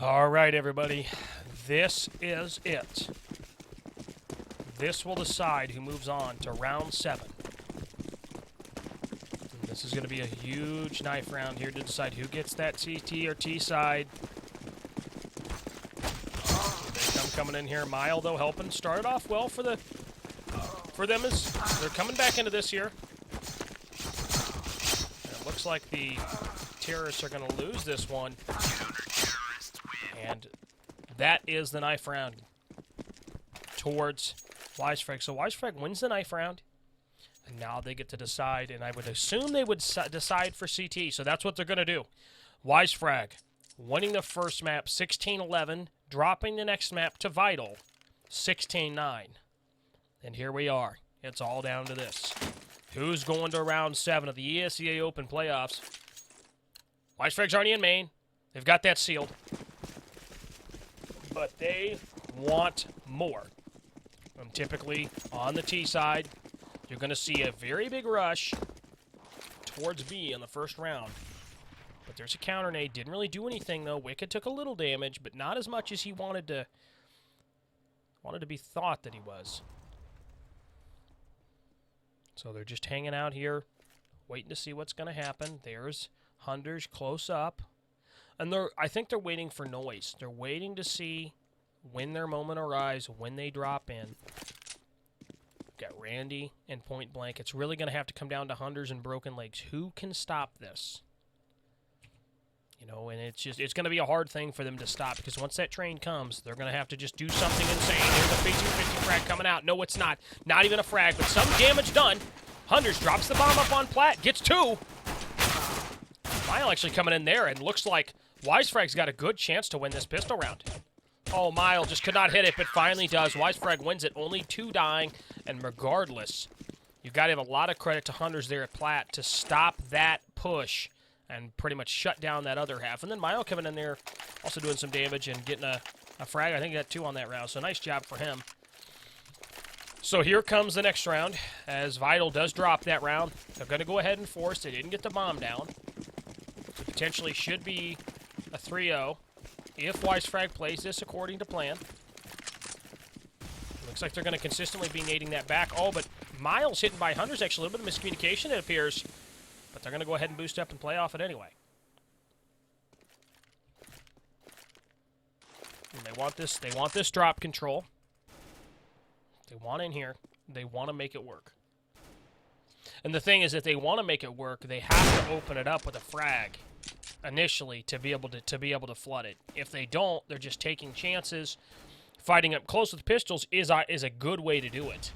All right, everybody. This is it. This will decide who moves on to round 7. And this is going to be a huge knife round here to decide who gets that CT or T side. They come coming in here. Mile, though, helping. Started off well for them as they're coming back into this here. And it looks like the terrorists are going to lose this one. And that is the knife round towards Wisefrag. So Wisefrag wins the knife round, and now they get to decide, and I would assume they would decide for CT, so that's what they're going to do. Wisefrag winning the first map 16-11, dropping the next map to Vital 16-9. And here we are. It's all down to this. Who's going to round 7 of the ESEA Open playoffs? Wisefrag's already in main. They've got that sealed. But they want more. And typically, on the T side, you're going to see a very big rush towards B in the first round. But there's a counter nade. Didn't really do anything, though. Wicked took a little damage, but not as much as he wanted to be thought that he was. So they're just hanging out here, waiting to see what's going to happen. There's Hunders close up. And I think they're waiting for noise. They're waiting to see when their moment arrives, when they drop in. Got Randy and Point Blank. It's really going to have to come down to Hunters and Broken Legs. Who can stop this? You know, and it's going to be a hard thing for them to stop, because once that train comes, they're going to have to just do something insane. There's a 50-50 frag coming out. No, it's not. Not even a frag, but some damage done. Hunters drops the bomb up on Platt, gets 2. Mile actually coming in there, and looks like Wisefrag's got a good chance to win this pistol round. Oh, Mile just could not hit it, but finally does. Wisefrag wins it, only 2 dying, and regardless, you've got to have a lot of credit to Hunters there at Platt to stop that push and pretty much shut down that other half. And then Mile coming in there, also doing some damage and getting a frag. I think he got 2 on that round, so nice job for him. So here comes the next round, as Vital does drop that round. They're going to go ahead and force. They didn't get the bomb down. So potentially should be a 3-0 if Wisefrag plays this according to plan. Looks like they're going to consistently be nading that back. Oh, but Miles hitting by Hunters, actually a little bit of miscommunication, it appears. But they're going to go ahead and boost up and play off it anyway. And they want this drop control. They want in here. They want to make it work. And the thing is, if they want to make it work, they have to open it up with a frag initially to be able to flood it. If they don't, they're just taking chances. Fighting up close with pistols is a good way to do it.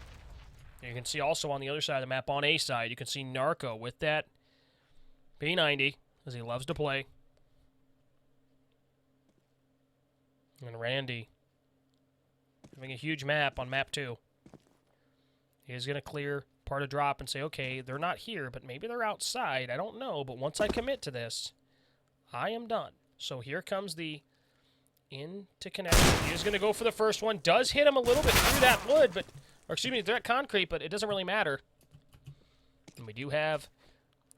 You can see also on the other side of the map, on A side, you can see Narco with that P90, as he loves to play. And Randy having a huge map on map 2. He's going to clear part of drop and say, okay, they're not here, but maybe they're outside. I don't know, but once I commit to this, I am done. So here comes the into connection. He is going to go for the first one. Does hit him a little bit through that wood, but, or excuse me, through that concrete, but it doesn't really matter. And we do have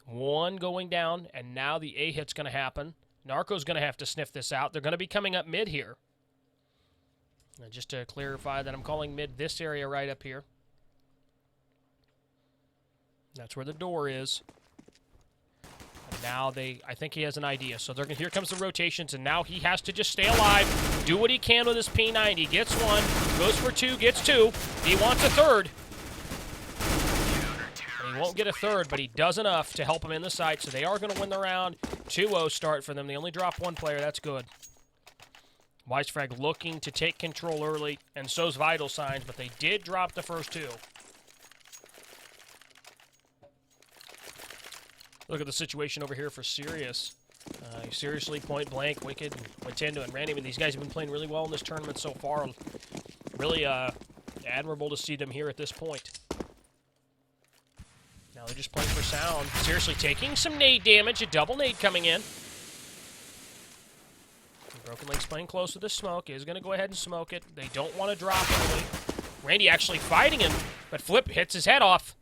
1 going down, and now the A hit's going to happen. Narco's going to have to sniff this out. They're going to be coming up mid here. And just to clarify that I'm calling mid this area right up here. That's where the door is. And now I think he has an idea. So they're here comes the rotations, and now he has to just stay alive, do what he can with his P90. Gets 1, goes for 2, gets 2. He wants a 3rd. And he won't get a 3rd, but he does enough to help him in the site. So they are going to win the round. 2-0 start for them. They only drop 1 player. That's good. Wisefrag looking to take control early, and so's Vital Signs, but they did drop the first 2. Look at the situation over here for Sirius. Seriously, Point Blank, Wicked, Nintendo, and Randy. I mean, these guys have been playing really well in this tournament so far. Really admirable to see them here at this point. Now they're just playing for sound. Seriously, taking some nade damage. A double nade coming in. Broken Legs playing close with the smoke. Is going to go ahead and smoke it. They don't want to drop early. Randy actually fighting him, but Flip hits his head off.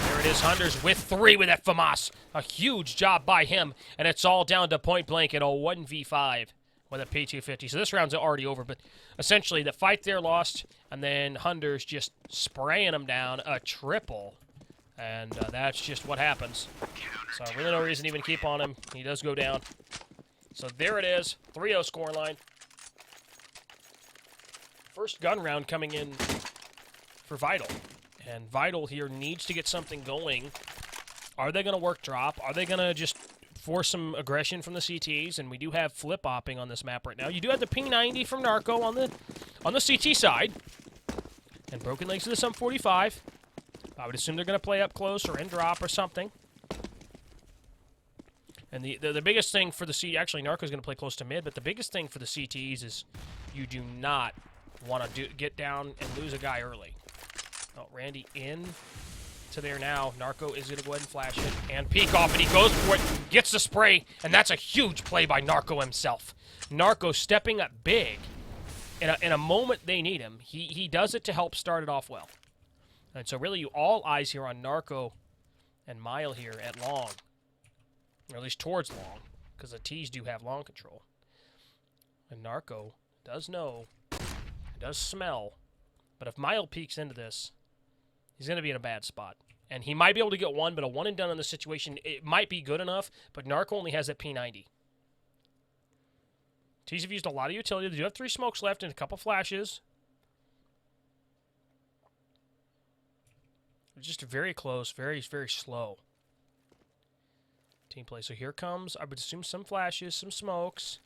There it is, Hunters with 3 with that FAMAS. A huge job by him, and it's all down to point blank at a 1v5 with a P250. So this round's already over, but essentially the fight there lost, and then Hunters just spraying him down, a triple. And that's just what happens. So really no reason to even keep on him. He does go down. So there it is, 3-0 scoreline. First gun round coming in for Vital. And Vital here needs to get something going. Are they going to work drop? Are they going to just force some aggression from the CTs? And we do have flip-hopping on this map right now. You do have the P90 from Narco on the CT side. And Broken Legs to the Sum 45. I would assume they're going to play up close or in drop or something. And the biggest thing for the CT, actually Narco's going to play close to mid, but the biggest thing for the CTs is you do not want to get down and lose a guy early. Oh, Randy in to there now. Narco is going to go ahead and flash it and peek off, and he goes for it, gets the spray, and that's a huge play by Narco himself. Narco stepping up big in a moment they need him. He does it to help start it off well. And so really all eyes here on Narco and Mile here at long. Or at least towards long, because the T's do have long control. And Narco does know, does smell, but if Mile peeks into this, he's going to be in a bad spot. And he might be able to get one, but a one and done in this situation, it might be good enough, but Narco only has that P90. T's have used a lot of utility. They do have 3 smokes left and a couple flashes. Just very close, very, very slow. Team play. So here comes, I would assume, some flashes, some smokes.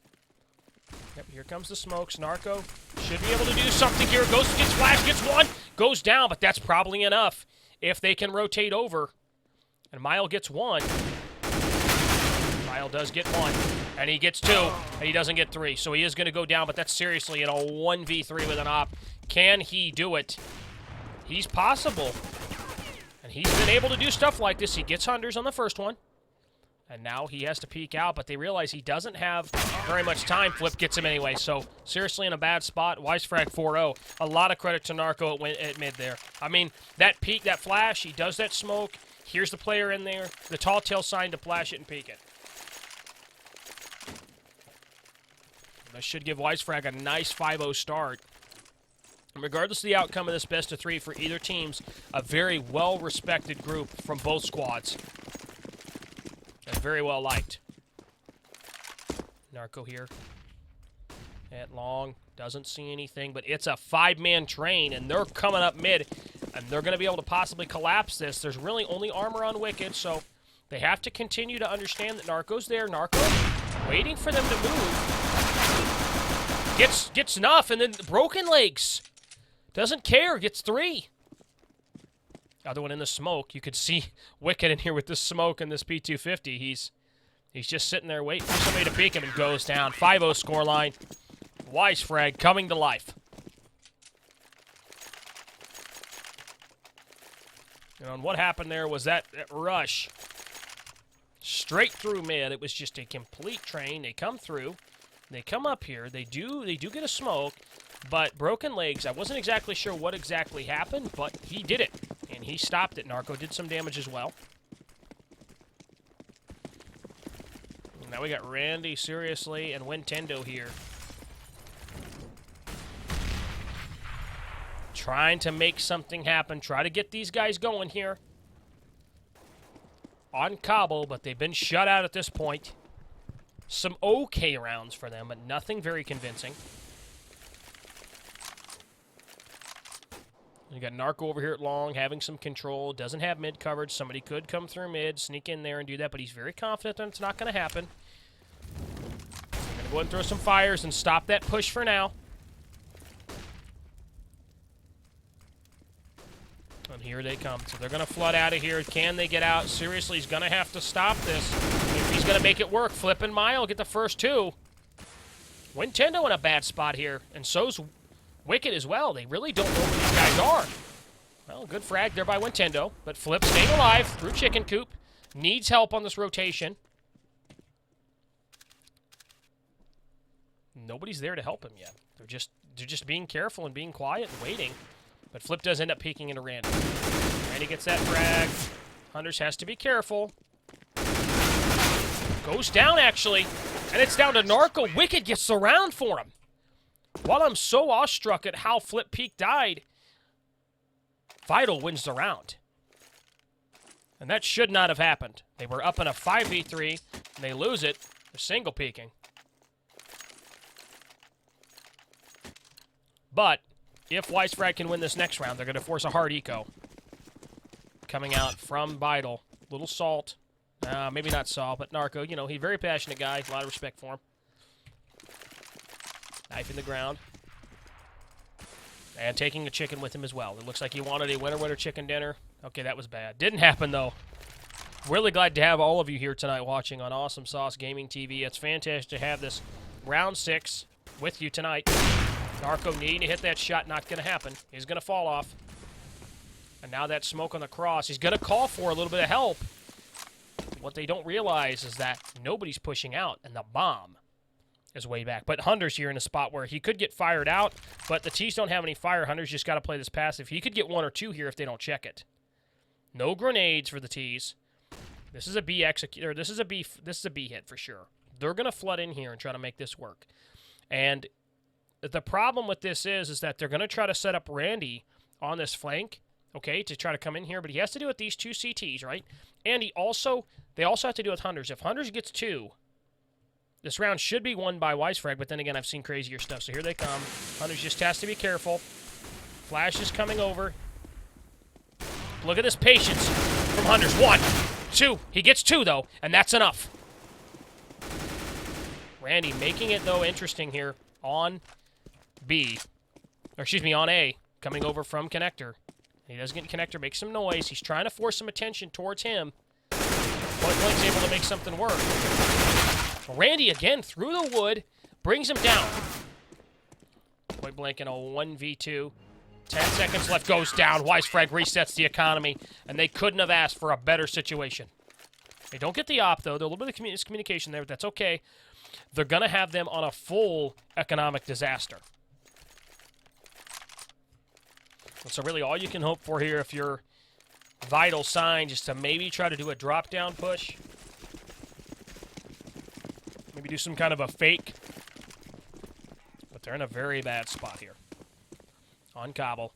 Yep, here comes the smokes. Narco should be able to do something here. Gets flash, gets one, goes down, but that's probably enough if they can rotate over. And Mile gets 1. Mile does get 1, and he gets 2, and he doesn't get 3. So he is going to go down, but that's seriously in a 1v3 with an op. Can he do it? He's possible. And he's been able to do stuff like this. He gets Hunters on the first one. And now he has to peek out, but they realize he doesn't have very much time. Flip gets him anyway, so seriously in a bad spot. Wisefrag 4-0. A lot of credit to Narco at mid there. I mean, that peek, that flash, he does that smoke. Here's the player in there. The tall tail sign to flash it and peek it. That should give Wisefrag a nice 5-0 start. And regardless of the outcome of this best of 3 for either teams, a very well-respected group from both squads. And very well liked. Narco here at long, doesn't see anything, but it's a 5-man train, and they're coming up mid, and they're going to be able to possibly collapse this. There's really only armor on Wicked, so they have to continue to understand that Narco's there. Narco waiting for them to move. Gets enough, and then Broken Legs doesn't care, gets 3. Other one in the smoke. You could see Wicked in here with this smoke and this P250. He's just sitting there waiting for somebody to peek him and goes down. 5-0 scoreline. Wisefrag coming to life. And what happened there was that rush straight through mid. It was just a complete train. They come through. They come up here. They do get a smoke. But Broken Legs, I wasn't exactly sure what exactly happened, but he did it. And he stopped it. Narco did some damage as well. And now we got Randy, seriously, and Wintendo here. Trying to make something happen. Try to get these guys going here. On Cobble, but they've been shut out at this point. Some okay rounds for them, but nothing very convincing. You got Narco over here at long, having some control. Doesn't have mid coverage. Somebody could come through mid, sneak in there and do that, but he's very confident that it's not going to happen. Going to go ahead and throw some fires and stop that push for now. And here they come. So they're going to flood out of here. Can they get out? Seriously, he's going to have to stop this. If he's going to make it work, Flip and Mile get the first 2. Wintendo in a bad spot here, and so's Wicked as well. They really don't know where these guys are. Well, good frag there by Wintendo, but Flip staying alive through Chicken Coop. Needs help on this rotation. Nobody's there to help him yet. They're just being careful and being quiet and waiting. But Flip does end up peeking into Randy. Randy gets that frag. Hunters has to be careful. Goes down, actually. And it's down to Narco. Wicked gets the round for him. While I'm so awestruck at how Flip Peak died, Vital wins the round. And that should not have happened. They were up in a 5v3, and they lose it. They're single peeking. But if Wisefrag can win this next round, they're going to force a hard eco. Coming out from Vital. Little Salt. Maybe not Salt, but Narco. You know, he's a very passionate guy. A lot of respect for him. Knife in the ground. And taking a chicken with him as well. It looks like he wanted a winner chicken dinner. Okay, that was bad. Didn't happen, though. Really glad to have all of you here tonight watching on Awesome Sauce Gaming TV. It's fantastic to have this round 6 with you tonight. Narco needing to hit that shot. Not going to happen. He's going to fall off. And now that smoke on the cross. He's going to call for a little bit of help. What they don't realize is that nobody's pushing out, and the bomb is way back. But Hunter's here in a spot where he could get fired out, but the T's don't have any fire. Hunter's just got to play this passive. He could get 1 or 2 here if they don't check it. No grenades for the T's. This is a B execute, or this is a B hit for sure. They're going to flood in here and try to make this work. And the problem with this is that they're going to try to set up Randy on this flank, okay, to try to come in here, but he has to do it with these 2 CTs, right? And they also have to do it with Hunters. If Hunters gets 2, this round should be won by Wisefrag, but then again, I've seen crazier stuff. So here they come. Hunters just has to be careful. Flash is coming over. Look at this patience from Hunters. 1, 2. He gets 2, though, and that's enough. Randy making it, though, interesting here on B. Or, excuse me, on A. Coming over from Connector. He does get Connector, make some noise. He's trying to force some attention towards him. Point Blank's able to make something work. Randy, again, through the wood, brings him down. Point Blank in a 1v2. 10 seconds left, goes down. Wisefrag resets the economy, and they couldn't have asked for a better situation. They don't get the op, though. There's a little bit of miscommunication there, but that's okay. They're going to have them on a full economic disaster. So really all you can hope for here if you're Vital Sign is to maybe try to do a drop-down push. Maybe do some kind of a fake. But they're in a very bad spot here. On Cobble.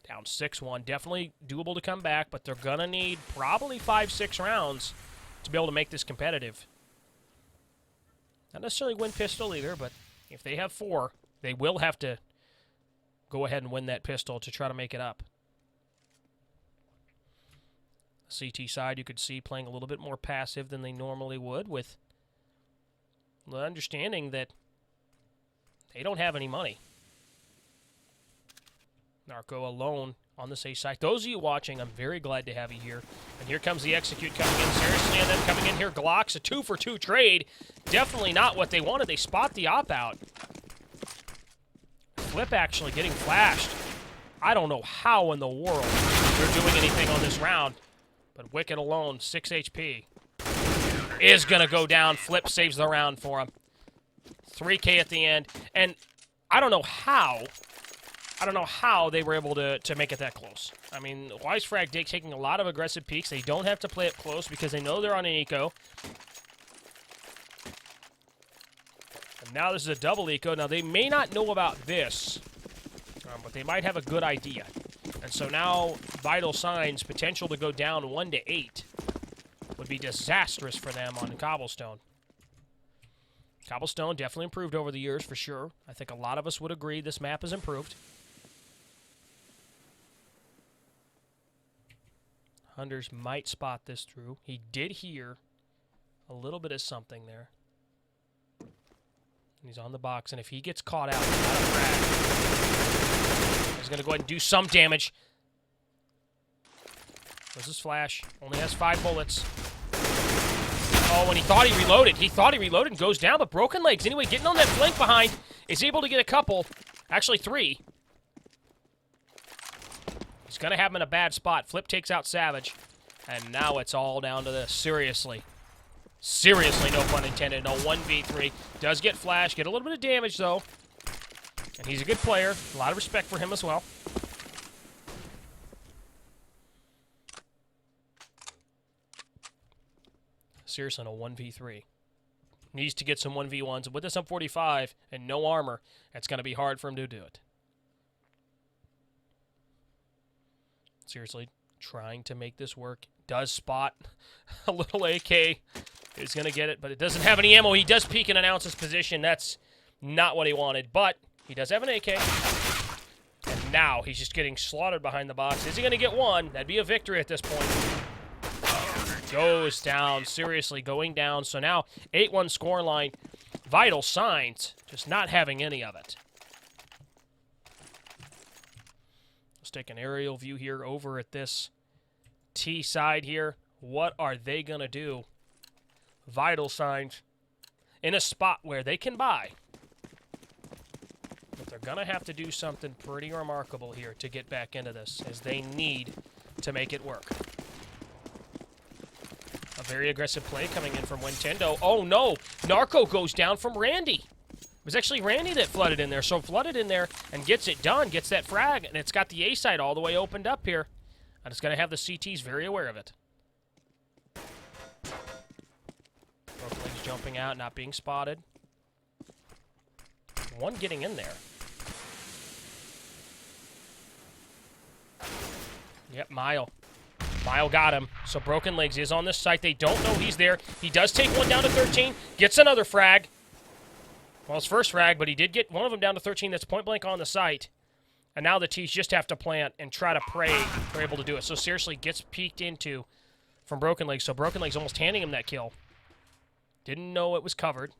Down 6-1. Definitely doable to come back, but they're going to need probably 5-6 rounds to be able to make this competitive. Not necessarily win pistol either, but if they have 4, they will have to go ahead and win that pistol to try to make it up. CT side, you could see playing a little bit more passive than they normally would, with the understanding that they don't have any money. Narco alone on this A side. Those of you watching, I'm very glad to have you here. And here comes the execute coming in seriously, and then coming in here, Glocks, a 2-for-2 trade. Definitely not what they wanted. They spot the op out. Flip actually getting flashed. I don't know how in the world they're doing anything on this round. But Wicked alone, 6 HP. Is going to go down. Flip saves the round for him. 3K at the end. And I don't know how they were able to make it that close. I mean, Wisefrag taking a lot of aggressive peeks. They don't have to play it close because they know they're on an eco. And now this is a double eco. Now, they may not know about this, but they might have a good idea. And so now, Vital Signs' potential to go down 1-8 would be disastrous for them on Cobblestone. Cobblestone definitely improved over the years, for sure. I think a lot of us would agree this map has improved. Hunters might spot this through. He did hear a little bit of something there. He's on the box, and if he gets caught out, he's going to go ahead and do some damage. Where's his flash? Only has 5 bullets. Oh, and he thought he reloaded. He thought he reloaded and goes down, but broken legs. Anyway, getting on that flank behind, is able to get a couple. Actually, 3. He's going to have him in a bad spot. Flip takes out Savage. And now it's all down to this. Seriously. Seriously, no pun intended. No 1v3. Does get flash. Get a little bit of damage, though. And he's a good player. A lot of respect for him as well. Seriously, in a 1v3. Needs to get some 1v1s. With this M45 and no armor, it's going to be hard for him to do it. Seriously, trying to make this work. Does spot a little AK. Is going to get it, but it doesn't have any ammo. He does peek and announce his position. That's not what he wanted, but he does have an AK. And now he's just getting slaughtered behind the box. Is he going to get one? That'd be a victory at this point. Goes down. Seriously, going down. So now 8-1 scoreline. Vital signs. Just not having any of it. Let's take an aerial view here over at this T side here. What are they going to do? Vital signs in a spot where they can buy. But they're going to have to do something pretty remarkable here to get back into this, as they need to make it work. A very aggressive play coming in from Nintendo. Oh, no. Narco goes down from Randy. It was actually Randy that flooded in there. So flooded in there and gets it done, gets that frag, and it's got the A side all the way opened up here. And it's going to have the CTs very aware of it. Brooklyn's jumping out, not being spotted. One getting in there. Yep, Mile. Mile got him. So Broken Legs is on this site. They don't know he's there. He does take one down to 13. Gets another frag. Well, his first frag, but he did get one of them down to 13. That's point blank on the site. And now the T's just have to plant and try to pray they're able to do it. So seriously, gets peeked into from Broken Legs. So Broken Legs almost handing him that kill. Didn't know it was covered.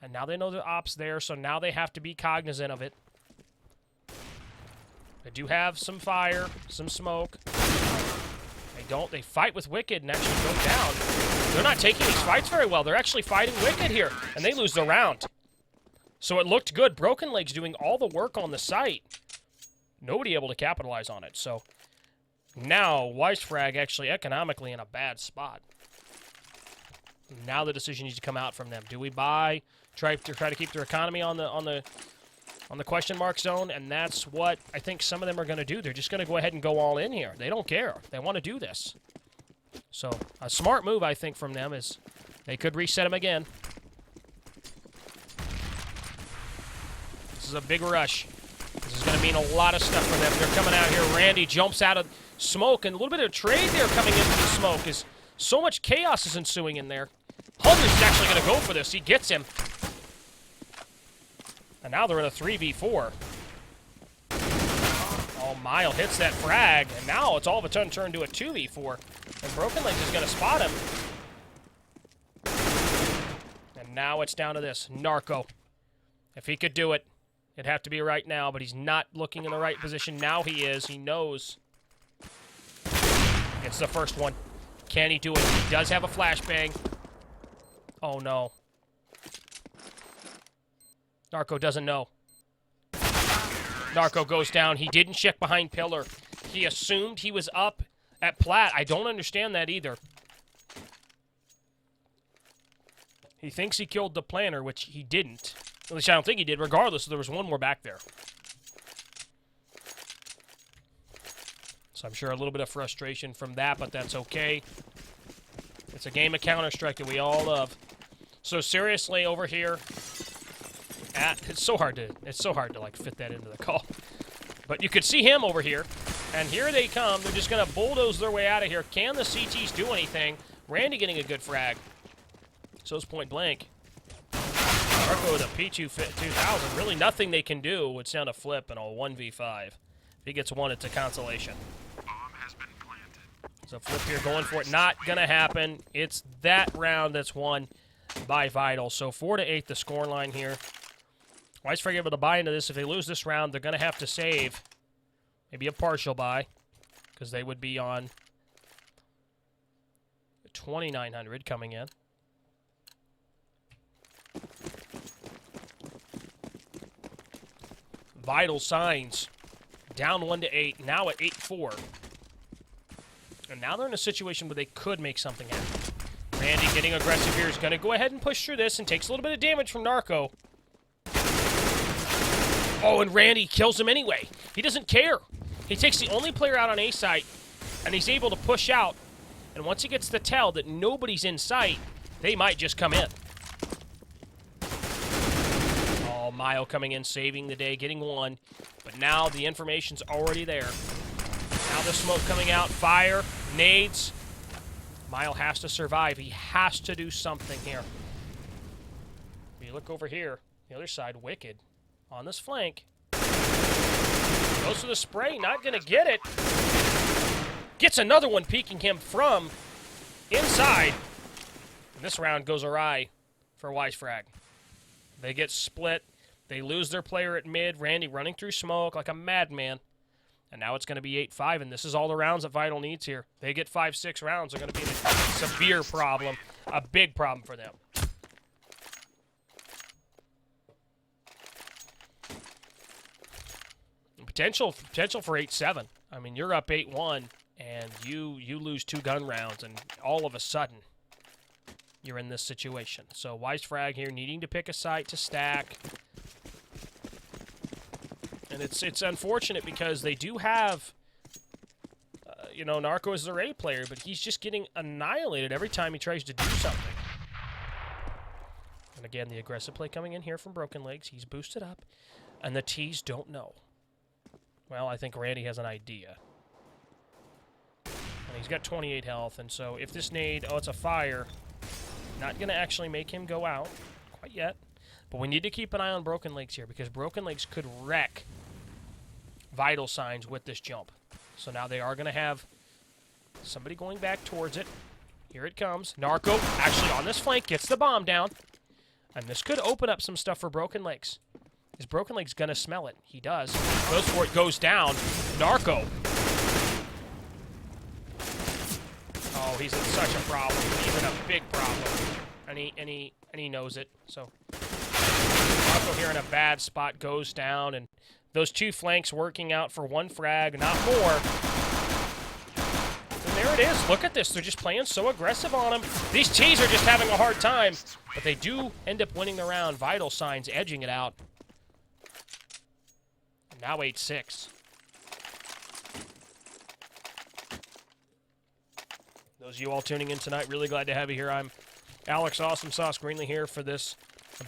And now they know the op's there, so now they have to be cognizant of it. They do have some fire, some smoke. They don't. They fight with Wicked and actually go down. They're not taking these fights very well. They're actually fighting Wicked here, and they lose the round. So it looked good. Broken Legs doing all the work on the site. Nobody able to capitalize on it. So now Wisefrag actually economically in a bad spot. Now the decision needs to come out from them. Do we buy? Try to keep their economy on the question mark zone, and that's what I think some of them are going to do. They're just going to go ahead and go all in here. They don't care. They want to do this. So a smart move, I think, from them is they could reset them again. This is a big rush. This is going to mean a lot of stuff for them. They're coming out here. Randy jumps out of smoke, and a little bit of trade there coming into the smoke is so much chaos is ensuing in there. Hunter's is actually going to go for this. He gets him. And now they're in a 3v4. Oh, Mile hits that frag, and now it's all of a sudden turned to a 2v4. And Broken Legs is going to spot him. And now it's down to this. Narco. If he could do it, it'd have to be right now, but he's not looking in the right position. Now he is. He knows. It's the first one. Can he do it? He does have a flashbang. Oh, no. Narco doesn't know. Narco goes down. He didn't check behind pillar. He assumed he was up at plat. I don't understand that either. He thinks he killed the planter, which he didn't. At least I don't think he did. Regardless, there was one more back there. So I'm sure a little bit of frustration from that, but that's okay. It's a game of Counter-Strike that we all love. So seriously, over here, it's so hard to like fit that into the call. But you could see him over here, and here they come. They're just gonna bulldoze their way out of here. Can the CTs do anything? Randy getting a good frag. So it's point blank. Narco with a P2000. Really nothing they can do. It's down to Flip in a 1v5. If he gets one, it's a consolation. So Flip here going for it. Not gonna happen. It's that round that's won by Vital. So 4-8 the score line here. Wisefrag able to buy into this. If they lose this round, they're going to have to save. Maybe a partial buy, because they would be on 2,900 coming in. Vital signs. Down 1-8. Now at 8-4. And now they're in a situation where they could make something happen. Randy getting aggressive here is going to go ahead and push through this and takes a little bit of damage from Narco. Oh, and Randy kills him anyway. He doesn't care. He takes the only player out on A site, and he's able to push out And once he gets the tell that nobody's in sight, they might just come in. Oh, Mile coming in, saving the day, getting one. But now the information's already there. Now the smoke coming out, fire, nades. Mile has to survive. He has to do something here. If you look over here, the other side, Wicked on this flank. Goes for the spray, not going to get it. Gets another one peeking him from inside. And this round goes awry for Wisefrag. They get split. They lose their player at mid. Randy running through smoke like a madman. And now it's going to be 8-5, and this is all the rounds that Vital needs here. They get 5-6 rounds, they're going to be in a severe problem, a big problem for them. Potential for 8-7. I mean, you're up 8-1, and you lose 2 gun rounds, and all of a sudden, you're in this situation. So Wisefrag here needing to pick a site to stack. And it's unfortunate because they do have, Narco is their A player, but he's just getting annihilated every time he tries to do something. And again, the aggressive play coming in here from Broken Legs. He's boosted up, and the T's don't know. Well, I think Randy has an idea. And he's got 28 health, and so if this nade, it's a fire, not going to actually make him go out quite yet. But we need to keep an eye on Broken Legs here because Broken Legs could wreck Vital Signs with this jump. So now they are going to have somebody going back towards it. Here it comes. Narco actually on this flank gets the bomb down. And this could open up some stuff for Broken Legs. Is Broken Legs going to smell it? He does. Goes for it, goes down. Narco. Oh, he's in such a problem. He's in a big problem. And he knows it. So Narco here in a bad spot goes down, and those 2 flanks working out for 1 frag, not more. And there it is. Look at this. They're just playing so aggressive on him. These T's are just having a hard time, but they do end up winning the round. Vital Signs edging it out. And now 8-6. Those of you all tuning in tonight, really glad to have you here. I'm Alex Awesome Sauce Greenlee here for this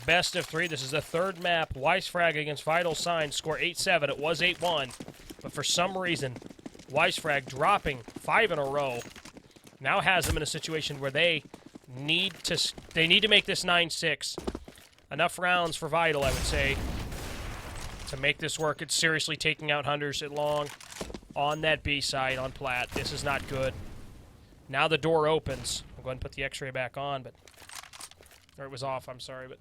best of 3. This is the 3rd map. Wisefrag against Vital Signs. Score 8-7. It was 8-1. But for some reason, Wisefrag dropping 5 in a row now has them in a situation where they need to make this 9-6. Enough rounds for Vital, I would say, to make this work. It's seriously taking out Hunters at long on that B side on Plat. This is not good. Now the door opens. I'll go ahead and put the X-ray back on, or it was off, I'm sorry, but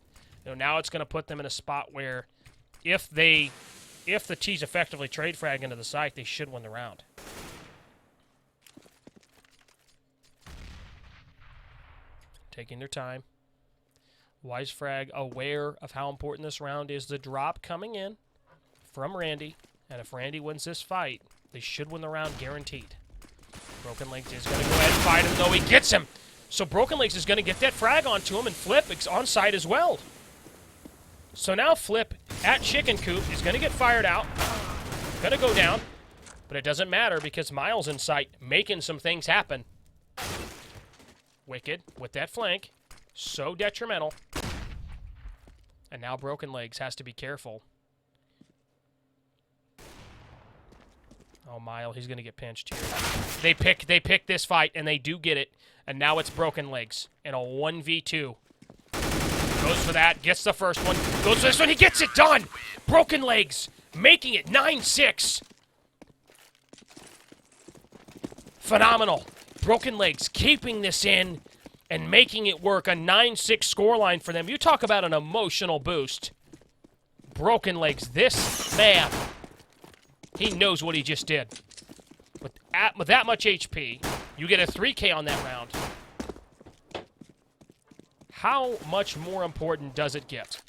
now it's going to put them in a spot where if the T's effectively trade frag into the site, they should win the round. Taking their time. Wisefrag aware of how important this round is. The drop coming in from Randy, and if Randy wins this fight, they should win the round guaranteed. Broken Legs is going to go ahead and fight him, though he gets him. So Broken Legs is going to get that frag onto him, and Flip is on site as well. So now Flip at Chicken Coop is going to get fired out. Going to go down. But it doesn't matter because Miles in sight, making some things happen. Wicked with that flank. So detrimental. And now Broken Legs has to be careful. Oh, Mile, he's going to get pinched here. They pick this fight, and they do get it. And now it's Broken Legs in a 1v2. Goes for that, gets the first one. Goes for this one, he gets it done! Broken Legs making it 9-6. Phenomenal. Broken Legs keeping this in and making it work. A 9-6 scoreline for them. You talk about an emotional boost. Broken Legs, this man, he knows what he just did. With that much HP, you get a 3K on that round. How much more important does it get?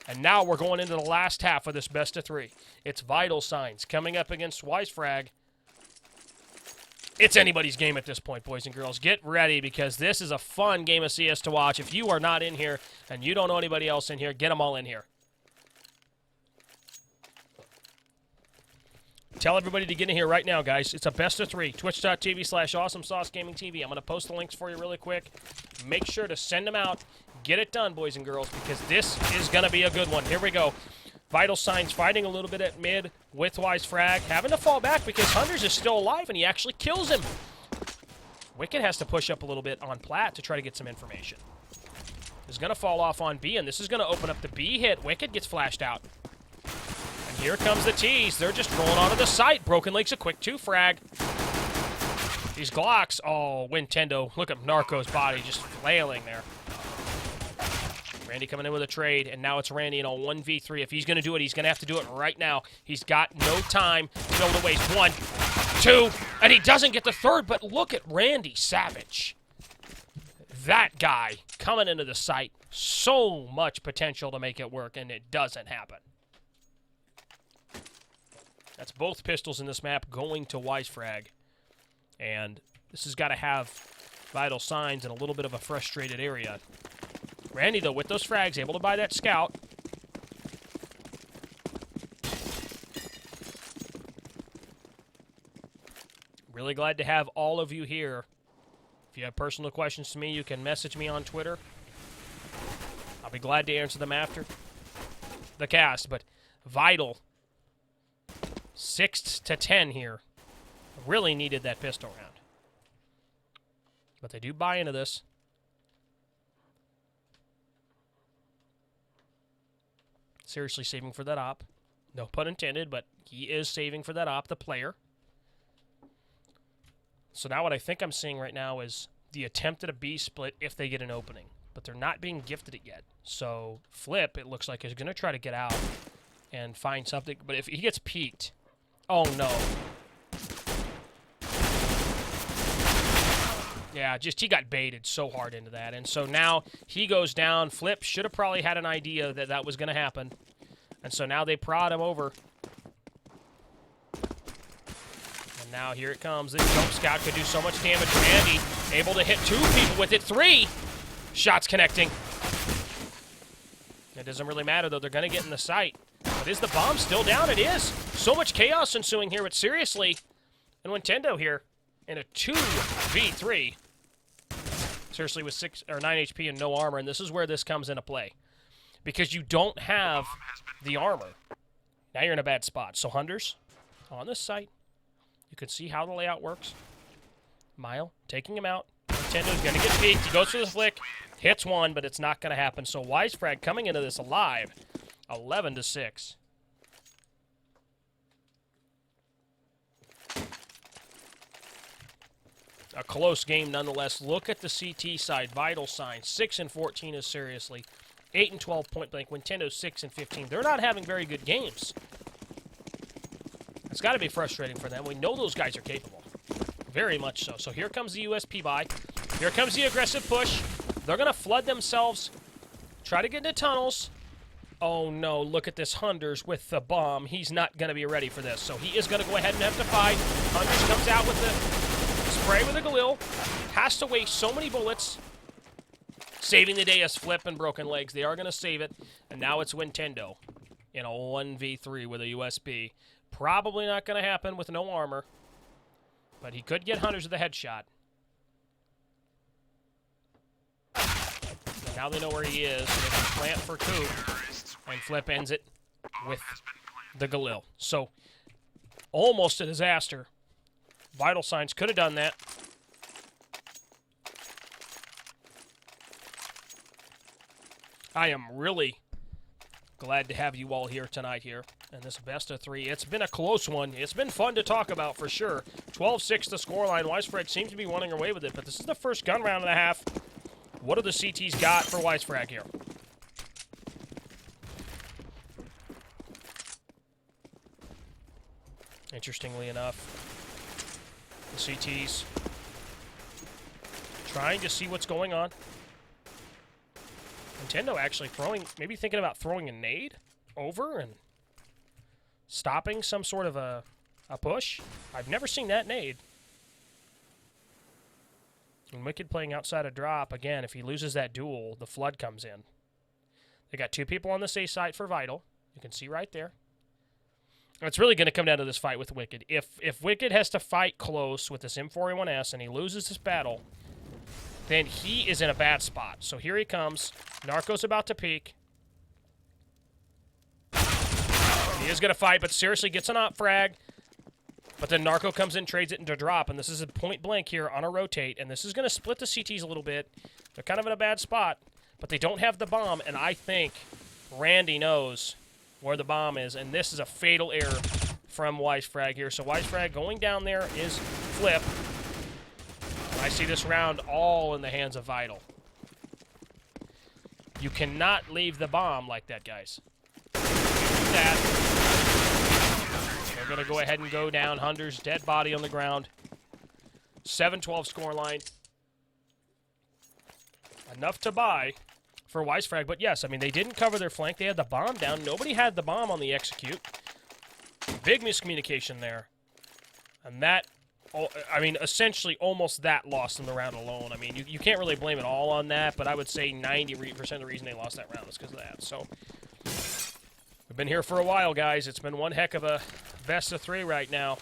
And now we're going into the last half of this best of 3. It's Vital Signs coming up against Wisefrag. It's anybody's game at this point, boys and girls. Get ready because this is a fun game of CS to watch. If you are not in here and you don't know anybody else in here, get them all in here. Tell everybody to get in here right now, guys. It's a best of 3. Twitch.tv/AwesomeSauceGamingTV. I'm going to post the links for you really quick. Make sure to send them out. Get it done, boys and girls, because this is going to be a good one. Here we go. Vital Signs fighting a little bit at mid with Wisefrag. Having to fall back because Hunters is still alive, and he actually kills him. Wicked has to push up a little bit on Plat to try to get some information. Is going to fall off on B, and this is going to open up the B hit. Wicked gets flashed out. And here comes the T's. They're just rolling onto the site. Broken Lake's a quick 2 frag. These Glocks. Oh, Nintendo. Look at Narco's body just flailing there. Randy coming in with a trade, and now it's Randy in a 1v3. If he's going to do it, he's going to have to do it right now. He's got no time to go to waste. 1, 2, and he doesn't get the 3rd, but look at Randy Savage. That guy coming into the site. So much potential to make it work, and it doesn't happen. That's both pistols in this map going to Wisefrag. And this has got to have Vital Signs in a little bit of a frustrated area. Randy, though, with those frags, able to buy that scout. Really glad to have all of you here. If you have personal questions to me, you can message me on Twitter. I'll be glad to answer them after the cast. But Vital, 6 to 10 here. Really needed that pistol round. But they do buy into this. Seriously saving for that op. No pun intended, but he is saving for that op, the player. So now what I think I'm seeing right now is the attempt at a B split if they get an opening. But they're not being gifted it yet. So Flip, it looks like, is going to try to get out and find something. But if he gets peeked, oh no. Yeah, just he got baited so hard into that. And so now he goes down. Flip should have probably had an idea that that was going to happen. And so now they prod him over. And now here it comes. This jump scout could do so much damage. Randy able to hit 2 people with it. 3 shots connecting. It doesn't really matter, though. They're going to get in the sight. But is the bomb still down? It is. So much chaos ensuing here. But seriously, and Nintendo here in a 2v3. Seriously, with 6 or 9 HP and no armor, and this is where this comes into play. Because you don't have the armor. Now you're in a bad spot. So Hunters, on this site, you can see how the layout works. Mile, taking him out. Nintendo's going to get peeked. He goes for the flick, hits 1, but it's not going to happen. So Wisefrag coming into this alive, 11 to 6. A close game nonetheless. Look at the CT side. Vital Signs, 6 and 14 is seriously. 8 and 12 point blank. Nintendo 6 and 15. They're not having very good games. It's got to be frustrating for them. We know those guys are capable. Very much so. So here comes the USP buy. Here comes the aggressive push. They're going to flood themselves. Try to get into tunnels. Oh no, look at this Hunters with the bomb. He's not going to be ready for this. So he is going to go ahead and have to fight. Hunters comes out with the spray with a Galil. Has to waste so many bullets. Saving the day as Flip and Broken Legs. They are going to save it. And now it's Nintendo in a 1v3 with a USB. Probably not going to happen with no armor. But he could get Hunters with a headshot. And now they know where he is. So they can plant for Coop. And Flip ends it with the Galil. So, almost a disaster. Vital Signs could have done that. I am really glad to have you all here tonight here in this best of 3. It's been a close one. It's been fun to talk about for sure. 12-6 the scoreline. Wisefrag seems to be running away with it, but this is the first gun round and a half. What do the CTs got for Wisefrag here? Interestingly enough, the CTs trying to see what's going on. Nintendo actually throwing, maybe thinking about throwing a nade over and stopping some sort of a push. I've never seen that nade. And Wicked playing outside a drop. Again, if he loses that duel, the flood comes in. They got 2 people on the A site for Vital. You can see right there. It's really going to come down to this fight with Wicked. If Wicked has to fight close with this M4A1S and he loses this battle, then he is in a bad spot. So here he comes. Narco's about to peek. He is going to fight, but seriously gets an op frag. But then Narco comes in, trades it into drop, and this is a point blank here on a rotate, and this is going to split the CTs a little bit. They're kind of in a bad spot, but they don't have the bomb, and I think Randy knows where the bomb is, and this is a fatal error from Wisefrag here. So Wisefrag going down there is flip. And I see this round all in the hands of Vital. You cannot leave the bomb like that, guys. Do that. They're going to go ahead and go down. Hunter's dead body on the ground. 7-12 score line. Enough to buy for Wisefrag, but yes, I mean, they didn't cover their flank. They had the bomb down. Nobody had the bomb on the execute. Big miscommunication there. And that, I mean, essentially almost that lost them the round alone. I mean, you can't really blame it all on that, but I would say 90% of the reason they lost that round is because of that. So, we've been here for a while, guys. It's been one heck of a best of 3 right now.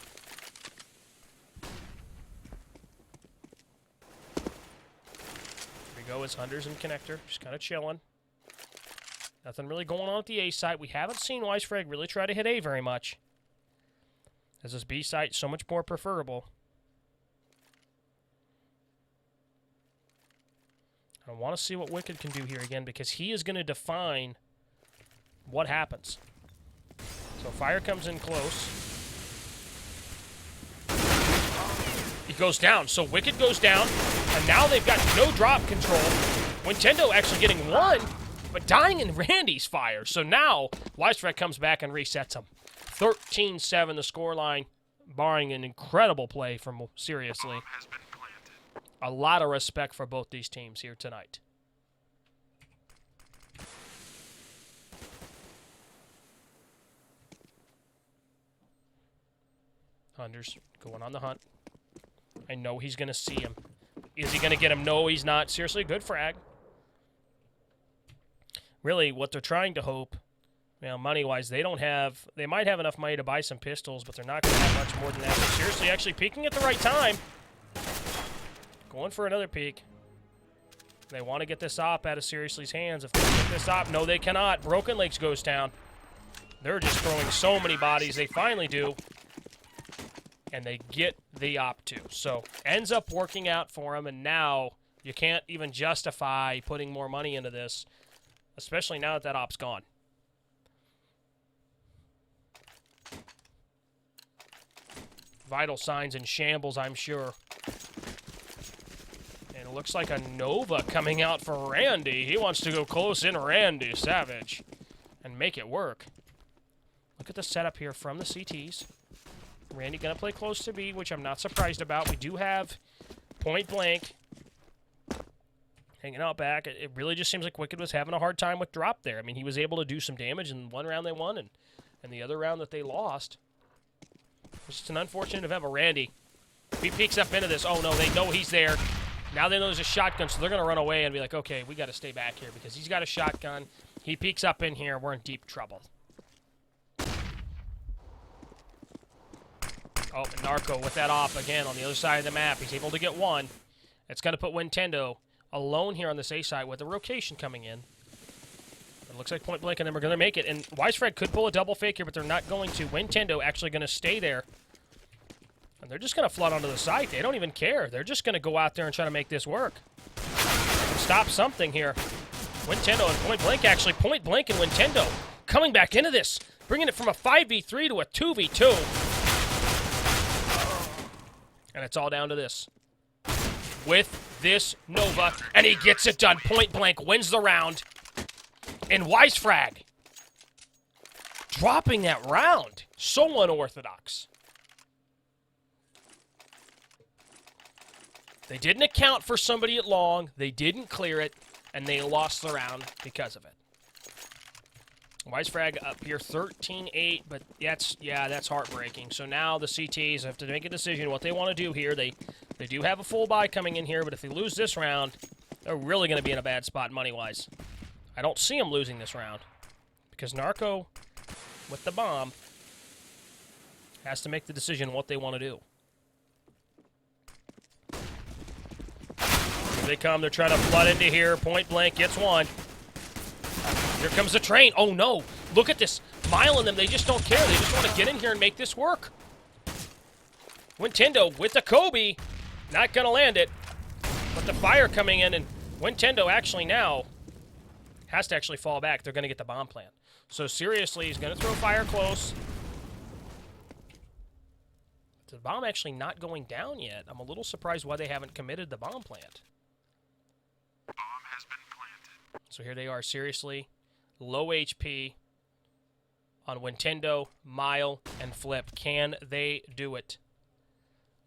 Go as Hunters and Connector, just kind of chilling. Nothing really going on at the A site. We haven't seen Wisefrag really try to hit A very much, as this B site is so much more preferable. I want to see what Wicked can do here again, because he is going to define what happens. So Fire comes in close. He goes down. So Wicked goes down. And now they've got no drop control. Nintendo actually getting 1, but dying in Randy's fire. So now Wisefrag comes back and resets him. 13-7 the scoreline, barring an incredible play from Seriously. A lot of respect for both these teams here tonight. Hunters going on the hunt. I know he's going to see him. Is he going to get him? No, he's not. Seriously, good frag. Really, what they're trying to hope, you know, money-wise, they might have enough money to buy some pistols, but they're not going to have much more than that. But seriously, actually peeking at the right time. Going for another peek. They want to get this op out of Seriously's hands. If they get this op, no, they cannot. Broken Legs goes down. They're just throwing so many bodies. They finally do. And they get the op too. So, ends up working out for them, and now you can't even justify putting more money into this, especially now that that op's gone. Vital signs in shambles, I'm sure. And it looks like a Nova coming out for Randy. He wants to go close in Randy Savage and make it work. Look at the setup here from the CTs. Randy going to play close to B, which I'm not surprised about. We do have point blank hanging out back. It really just seems like Wicked was having a hard time with drop there. I mean, he was able to do some damage in one round they won, and the other round that they lost. It's just an unfortunate event. But Randy, if he peeks up into this, oh no, they know he's there. Now they know there's a shotgun, so they're going to run away and be like, okay, we got to stay back here because he's got a shotgun. He peeks up in here. We're in deep trouble. Oh, and Narco with that off again on the other side of the map. He's able to get 1. It's going to put Nintendo alone here on this A side with the rotation coming in. It looks like point blank, and then we're going to make it. And Wisefrag could pull a double fake here, but they're not going to. Nintendo actually going to stay there. And they're just going to flood onto the site. They don't even care. They're just going to go out there and try to make this work. Stop something here. Nintendo and point blank, actually. Point blank and Nintendo coming back into this. Bringing it from a 5v3 to a 2v2. And it's all down to this. With this Nova, and he gets it done. Point blank wins the round. And Wisefrag dropping that round. So unorthodox. They didn't account for somebody at long. They didn't clear it, and they lost the round because of it. Wisefrag up here 13-8, but that's heartbreaking. So now the CTs have to make a decision what they want to do here. They do have a full buy coming in here, but if they lose this round, they're really going to be in a bad spot money-wise. I don't see them losing this round because Narco with the bomb Has to make the decision what they want to do. Here they come. They're trying to flood into here. Point blank gets one. Here comes the train. Oh, no. Look at this. Mile in them. They just don't care. They just want to get in here and make this work. Wintendo with the Kobe. Not going to land it. But the fire coming in, and Wintendo actually now has to actually fall back. They're going to get the bomb plant. So seriously, he's going to throw fire close. The bomb actually not going down yet. I'm a little surprised why they haven't committed the bomb plant. Bomb has been planted. So here they are, seriously. Low HP on Wintendo, Mile, and Flip. Can they do it?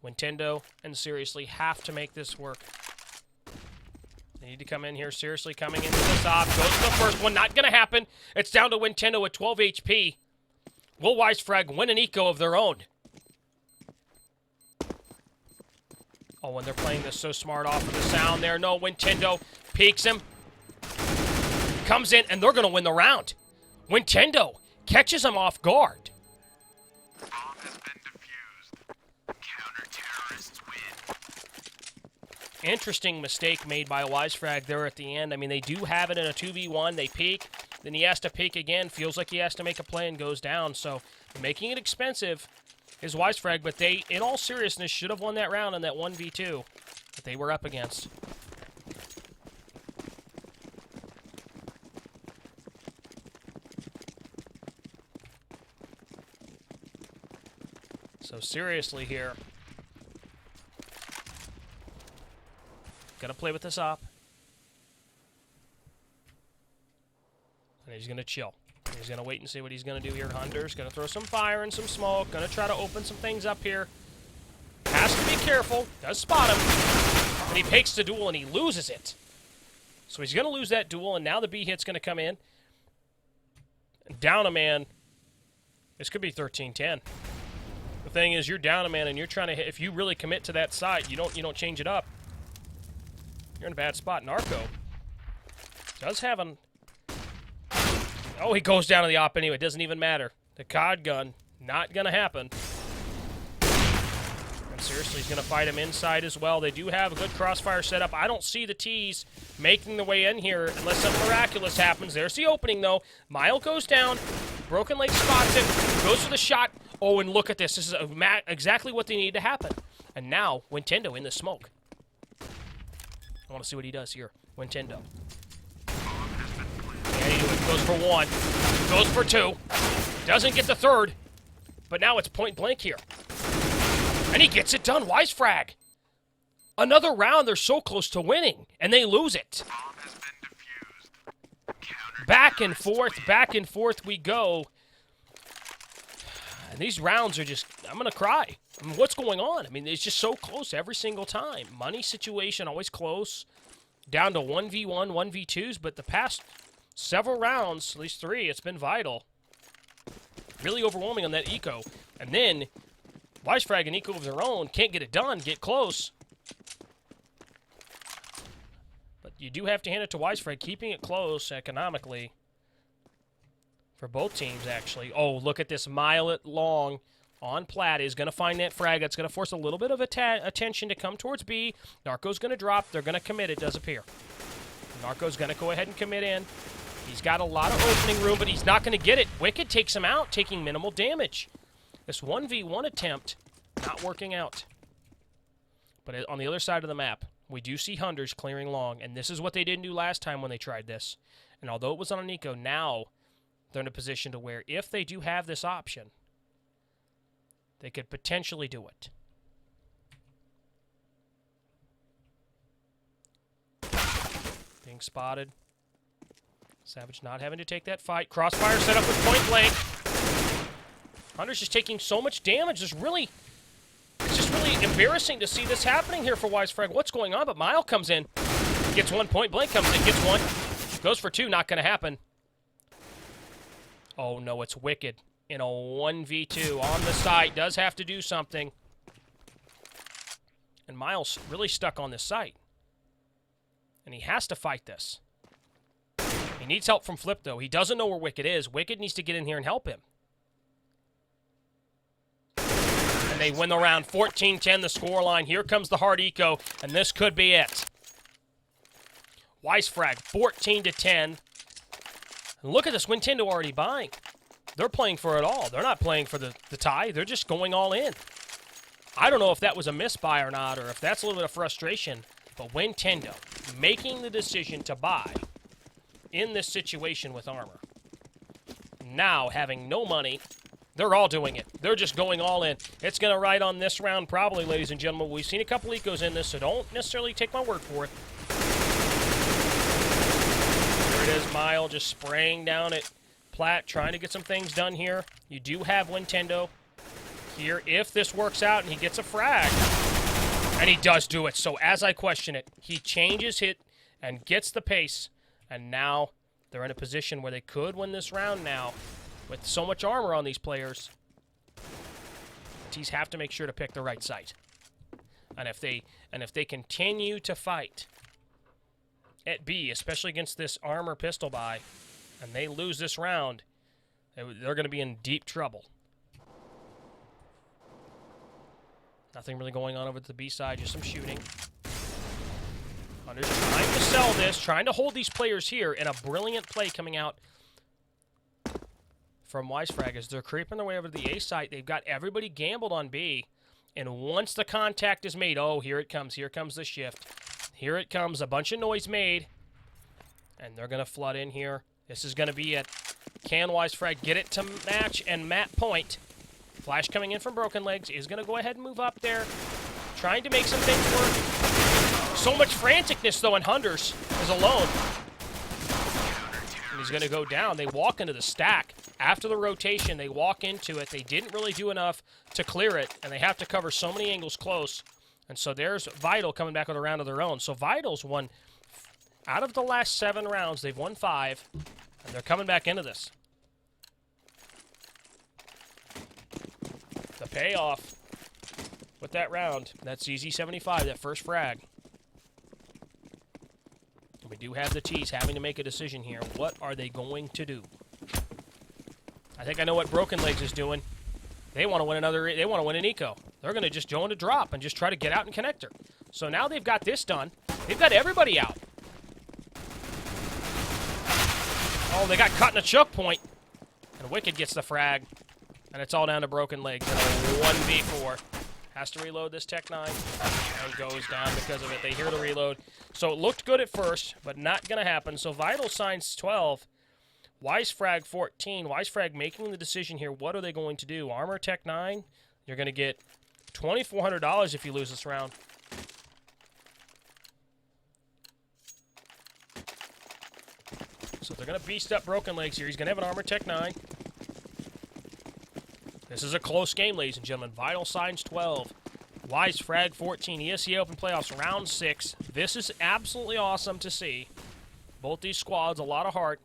Wintendo and seriously have to make this work. They need to come in here, seriously coming into the top. Goes to the first one, not going to happen. It's down to Wintendo at 12 HP. Will Wisefrag win an eco of their own? Oh, when they're playing this so smart off of the sound there. No, Wintendo peeks him. Comes in, and they're going to win the round. Wintendo catches him off guard. Bomb has been defused. Counter-terrorists win. Interesting mistake made by Wisefrag there at the end. I mean, they do have it in a 2v1. They peek. Then he has to peek again. Feels like he has to make a play and goes down. So, making it expensive is Wisefrag. But they, in all seriousness, should have won that round in that 1v2 that they were up against. So seriously here, gonna play with this op, and he's gonna chill. He's gonna wait and see what he's gonna do here. Hunter's gonna throw some fire and some smoke, gonna try to open some things up here. Has to be careful, does spot him, and he takes the duel and he loses it. So he's gonna lose that duel, and now the B hit's gonna come in. Down a man. This could be 13-10. The thing is, you're down a man, and you're trying to hit. If you really commit to that side, you don't change it up. You're in a bad spot. Narco does have an. Oh, he goes down to the op anyway. It doesn't even matter. The COD gun, not gonna happen. And seriously, he's gonna fight him inside as well. They do have a good crossfire setup. I don't see the T's making the way in here unless something miraculous happens. There's the opening though. Mile goes down. Broken Leg spots it. Goes for the shot. Oh, and look at this. This is exactly what they need to happen. And now, Wintendo in the smoke. I want to see what he does here. Wintendo. And he goes for one. Goes for two. Doesn't get the third. But now it's point blank here. And he gets it done. Wisefrag. Another round. They're so close to winning. And they lose it. Back and forth we go. And these rounds are just, I'm going to cry. I mean, what's going on? I mean, it's just so close every single time. Money situation, always close. Down to 1v1, 1v2s, but the past several rounds, at least 3, it's been vital. Really overwhelming on that eco. And then, Wisefrag and eco of their own, can't get it done, get close. But you do have to hand it to Wisefrag, keeping it close economically. For both teams, actually. Oh, look at this. Mile it long on Platt is going to find that frag. That's going to force a little bit of attention to come towards B. Narco's going to drop. They're going to commit, it does appear. Narco's going to go ahead and commit in. He's got a lot of opening room, but he's not going to get it. Wicked takes him out, taking minimal damage. This 1v1 attempt not working out. But on the other side of the map, we do see Hunters clearing long, and this is what they didn't do last time when they tried this. And although it was on an eco, now they're in a position to where if they do have this option, they could potentially do it. Being spotted. Savage not having to take that fight. Crossfire set up with point blank. Hunter's just taking so much damage. It's just really embarrassing to see this happening here for Wisefrag. What's going on? But Mile comes in. Gets one. Point blank comes in. Gets one. Goes for two. Not going to happen. Oh, no, it's Wicked in a 1v2 on the site. Does have to do something. And Miles really stuck on this site. And he has to fight this. He needs help from Flip, though. He doesn't know where Wicked is. Wicked needs to get in here and help him. They win the round 14-10, the scoreline. Here comes the hard eco, and this could be it. Wisefrag, 14-10. And look at this, Nintendo already buying. They're playing for it all. They're not playing for the tie. They're just going all in. I don't know if that was a misbuy or not, or if that's a little bit of frustration, but Nintendo making the decision to buy in this situation with armor. Now, having no money, they're all doing it. They're just going all in. It's going to ride on this round probably, ladies and gentlemen. We've seen a couple ecos in this, so don't necessarily take my word for it. There it is, Mile just spraying down at Platt, trying to get some things done here. You do have Nintendo here if this works out and he gets a frag. And he does do it. So as I question it, he changes hit and gets the pace. And now they're in a position where they could win this round now. With so much armor on these players, T's have to make sure to pick the right site. And if they continue to fight at B, especially against this armor pistol buy, and they lose this round, they're going to be in deep trouble. Nothing really going on over to the B side, just some shooting. Hunter's trying to sell this, trying to hold these players here, and a brilliant play coming out from Wisefrag as they're creeping their way over to the A site. They've got everybody gambled on B, and once the contact is made, oh, here it comes. Here comes the shift. Here it comes. A bunch of noise made, and they're going to flood in here. This is going to be it. Can Wisefrag get it to match and map point? Flash coming in from Broken Legs is going to go ahead and move up there, trying to make some things work. So much franticness, though, and Hunters is alone. And he's going to go down. They walk into the stack. After the rotation, they walk into it. They didn't really do enough to clear it, and they have to cover so many angles close. And so there's Vital coming back with a round of their own. So Vital's won, out of the last 7 rounds, they've won 5, and they're coming back into this. The payoff with that round, that's EZ75, that first frag. We do have the T's having to make a decision here. What are they going to do? I think I know what Broken Legs is doing. They want to win another. They want to win an eco. They're going to just go into drop and just try to get out and connect her. So now they've got this done. They've got everybody out. Oh, they got caught in a choke point. And Wicked gets the frag. And it's all down to Broken Legs. And a 1v4. Has to reload this Tech 9. And goes down because of it. They hear the reload. So it looked good at first, but not going to happen. So Vital signs 12. Wisefrag 14. Wisefrag making the decision here. What are they going to do? Armor Tech 9. You're going to get $2,400 if you lose this round. So they're going to beast up Broken Legs here. He's going to have an Armor Tech 9. This is a close game, ladies and gentlemen. Vital signs 12. Wisefrag 14. ESEA Open Playoffs, round 6. This is absolutely awesome to see. Both these squads, a lot of heart.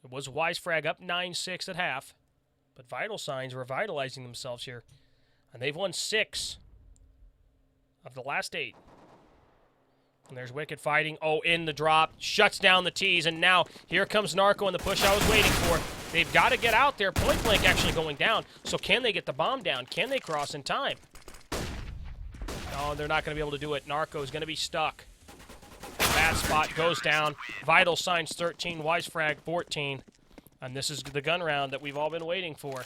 It was Wisefrag up 9-6 at half. But Vital Signs revitalizing themselves here. And they've won 6 of the last 8. And there's Wicked fighting. Oh, in the drop. Shuts down the T's. And now here comes Narco and the push I was waiting for. They've got to get out there. Point blank actually going down. So can they get the bomb down? Can they cross in time? No, they're not going to be able to do it. Narco is going to be stuck. Bad spot goes down. Vital signs 13. Wisefrag 14. And this is the gun round that we've all been waiting for.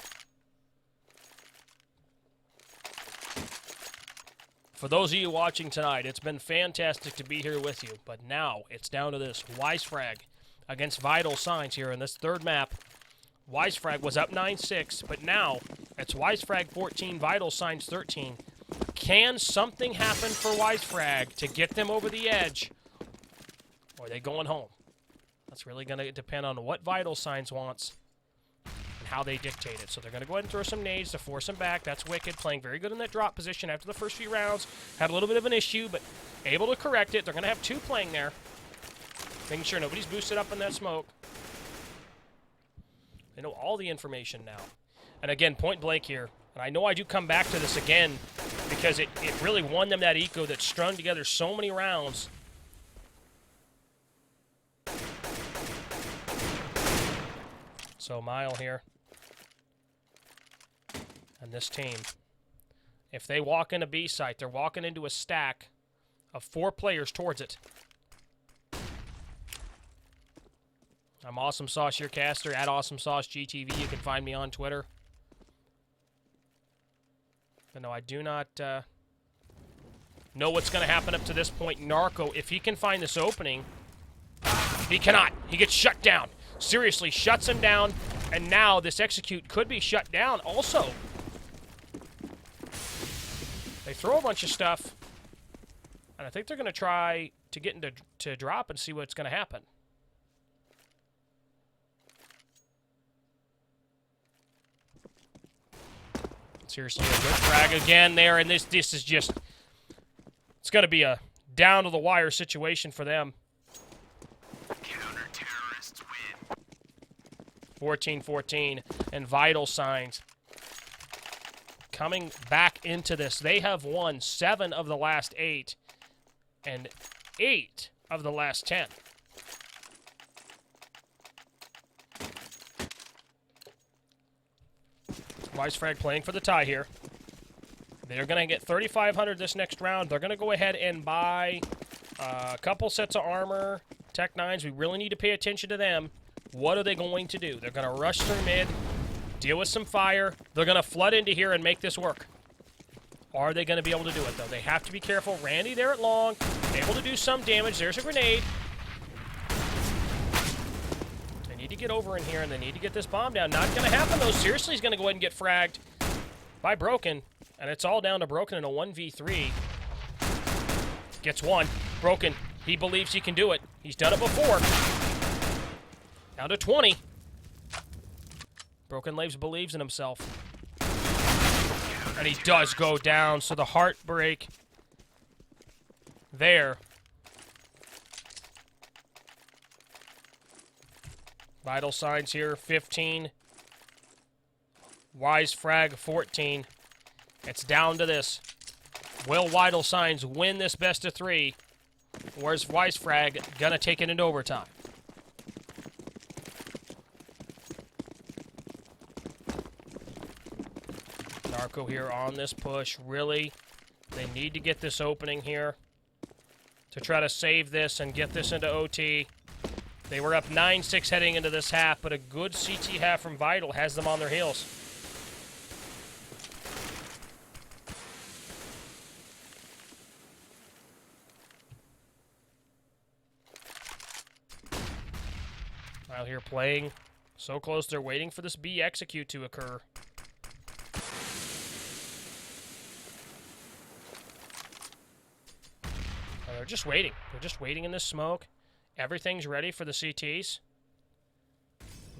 For those of you watching tonight, it's been fantastic to be here with you. But now it's down to this. Wisefrag against Vital Signs here in this third map. Wisefrag was up 9-6, but now it's Wisefrag 14, Vital Signs 13. Can something happen for Wisefrag to get them over the edge? Or are they going home? That's really going to depend on what Vital Signs wants and how they dictate it. So they're going to go ahead and throw some nades to force them back. That's Wicked, playing very good in that drop position after the first few rounds. Had a little bit of an issue, but able to correct it. They're going to have 2 playing there. Making sure nobody's boosted up in that smoke. They know all the information now. And again, point blank here. And I know I do come back to this again because it really won them that eco that strung together so many rounds. So Mile here. And this team, if they walk into B site, they're walking into a stack of 4 players towards it. I'm Awesome Sauce, your caster, at Awesome Sauce GTV. You can find me on Twitter. But no, I do not know what's going to happen up to this point. Narco, if he can find this opening, he cannot. He gets shut down. Seriously, shuts him down. And now this execute could be shut down also. They throw a bunch of stuff. And I think they're going to try to get into drop and see what's going to happen. Seriously, a good frag again there, and this is just, it's going to be a down-to-the-wire situation for them. Counter-terrorists win. 14-14, and Vital Signs coming back into this. They have won 7 of the last 8, and 8 of the last 10. Wisefrag playing for the tie here. They're going to get 3,500 this next round. They're going to go ahead and buy a couple sets of armor. Tech 9s, we really need to pay attention to them. What are they going to do? They're going to rush through mid, deal with some fire. They're going to flood into here and make this work. Are they going to be able to do it, though? They have to be careful. Randy there at long, able to do some damage. There's a grenade. Need to get over in here, and they need to get this bomb down. Not going to happen, though. Seriously, he's going to go ahead and get fragged by Broken, and it's all down to Broken in a 1v3. Gets one. Broken. He believes he can do it. He's done it before. Down to 20. Broken Laves believes in himself. And he does go down, so the heartbreak there. Vital Signs here, 15. Wisefrag, 14. It's down to this. Will Vital Signs win this best of 3? Where's Wisefrag gonna take it into overtime? Narco here on this push. Really, they need to get this opening here to try to save this and get this into OT. They were up 9-6 heading into this half, but a good CT half from Vital has them on their heels. While here playing so close, they're waiting for this B execute to occur. They're just waiting. They're just waiting in this smoke. Everything's ready for the CTs.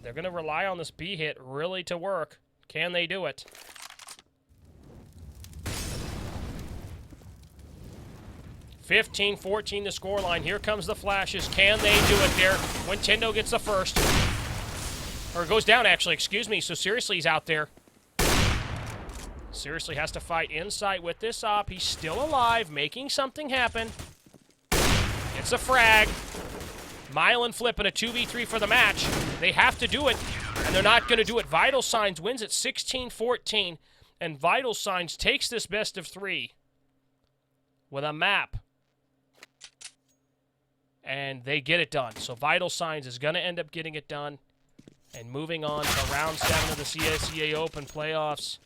They're going to rely on this B hit really to work. Can they do it? $15-14 the scoreline. Here comes the flashes. Can they do it there? When Tendo gets the first. Or goes down, actually. Excuse me. So Seriously, he's out there. Seriously has to fight inside with this op. He's still alive, making something happen. It's a frag. Mile and Flip in a 2v3 for the match. They have to do it, and they're not going to do it. Vital Signs wins at 16-14, and Vital Signs takes this best of 3 with a map. And they get it done. So Vital Signs is going to end up getting it done and moving on to round 7 of the ESEA Open playoffs.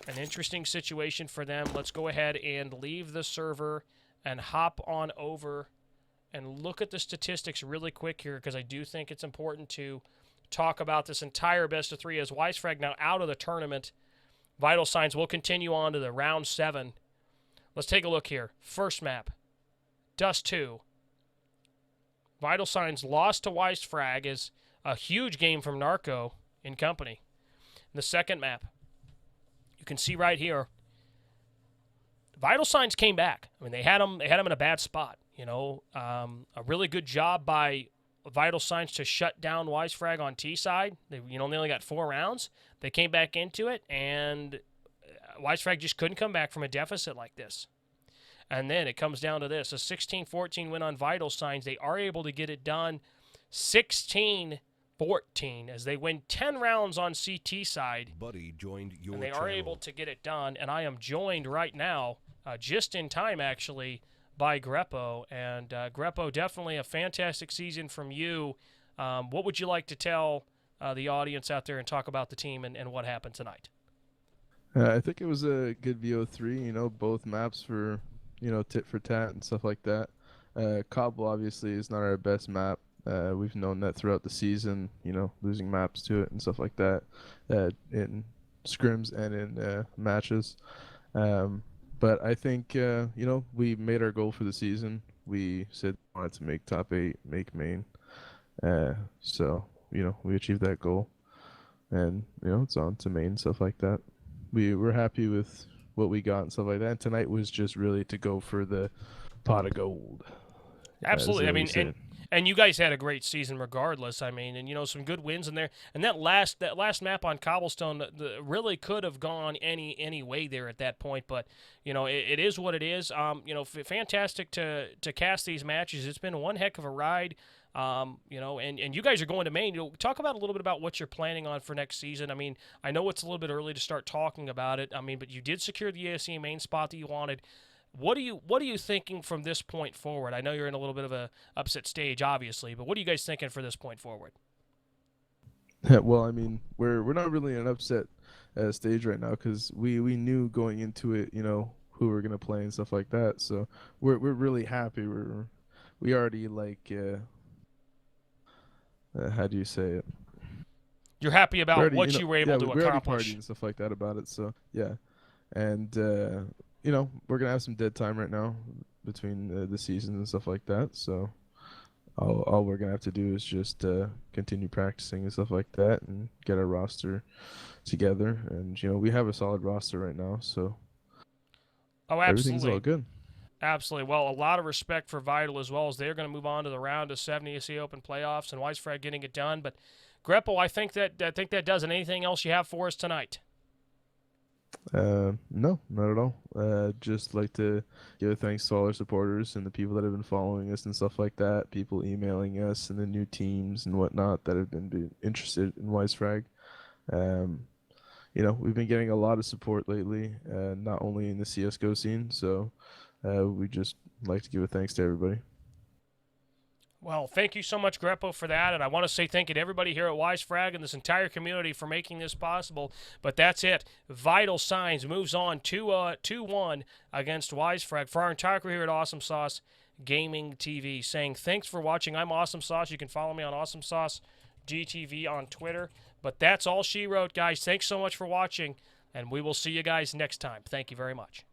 An interesting situation for them. Let's go ahead and leave the server and hop on over and look at the statistics really quick here, because I do think it's important to talk about this entire best of 3 as Wisefrag now out of the tournament. Vital Signs will continue on to the round 7. Let's take a look here. First map, Dust 2. Vital Signs lost to Wisefrag is a huge game from Narco in company. The second map, you can see right here, Vital Signs came back. I mean, they had him in a bad spot. You know, a really good job by Vital Signs to shut down Wisefrag on T side. They only got 4 rounds. They came back into it, and Wisefrag just couldn't come back from a deficit like this. And then it comes down to this, a 16-14 win on Vital Signs. They are able to get it done. 16 14 as they win 10 rounds on CT side. Buddy joined your And they channel. are able to get it done. And I am joined right now, just in time actually, by Greppo. And Greppo, definitely a fantastic season from you. What would you like to tell the audience out there and talk about the team and what happened tonight? I think it was a good VO3, both maps for, tit for tat and stuff like that. Cobble obviously is not our best map. We've known that throughout the season, losing maps to it and stuff like that in scrims and in matches. But I think, we made our goal for the season. We said we wanted to make top 8, make main. So, we achieved that goal. And, it's on to main, stuff like that. We were happy with what we got and stuff like that. And tonight was just really to go for the pot of gold. Absolutely. I mean, and you guys had a great season regardless. I mean, and some good wins in there. And that last map on Cobblestone really could have gone any way there at that point. But it is what it is. Fantastic to cast these matches. It's been one heck of a ride. And you guys are going to Maine. Talk about a little bit about what you're planning on for next season. I mean, I know it's a little bit early to start talking about it. I mean, but you did secure the ESEA main spot that you wanted. What are you thinking from this point forward? I know you're in a little bit of a upset stage, obviously, but what are you guys thinking for this point forward? Well, I mean, we're not really in an upset stage right now because we knew going into it, who we're gonna play and stuff like that. So we're really happy. We already like how do you say it? You're happy about already, what you were able to we're already accomplish. partying and stuff like that about it. So yeah, and we're gonna have some dead time right now between the seasons and stuff like that. So all we're gonna have to do is just continue practicing and stuff like that, and get our roster together. And we have a solid roster right now, so everything's all good. Absolutely. Well, a lot of respect for Vital as well, as they're going to move on to the round of 7 ESEA Open playoffs, and Wisefrag getting it done. But Greppo, I think that does it. Anything else you have for us tonight? No, not at all. Just like to give a thanks to all our supporters and the people that have been following us and stuff like that. People emailing us and the new teams and whatnot that have been interested in Wisefrag. We've been getting a lot of support lately, not only in the CSGO scene. So we just like to give a thanks to everybody. Well, thank you so much, Greppo, for that. And I want to say thank you to everybody here at Wisefrag and this entire community for making this possible. But that's it. Vital Signs moves on 2-1 against Wisefrag. For our entire crew here at Awesome Sauce Gaming TV, saying thanks for watching. I'm Awesome Sauce. You can follow me on Awesome Sauce GTV on Twitter. But that's all she wrote, guys. Thanks so much for watching, and we will see you guys next time. Thank you very much.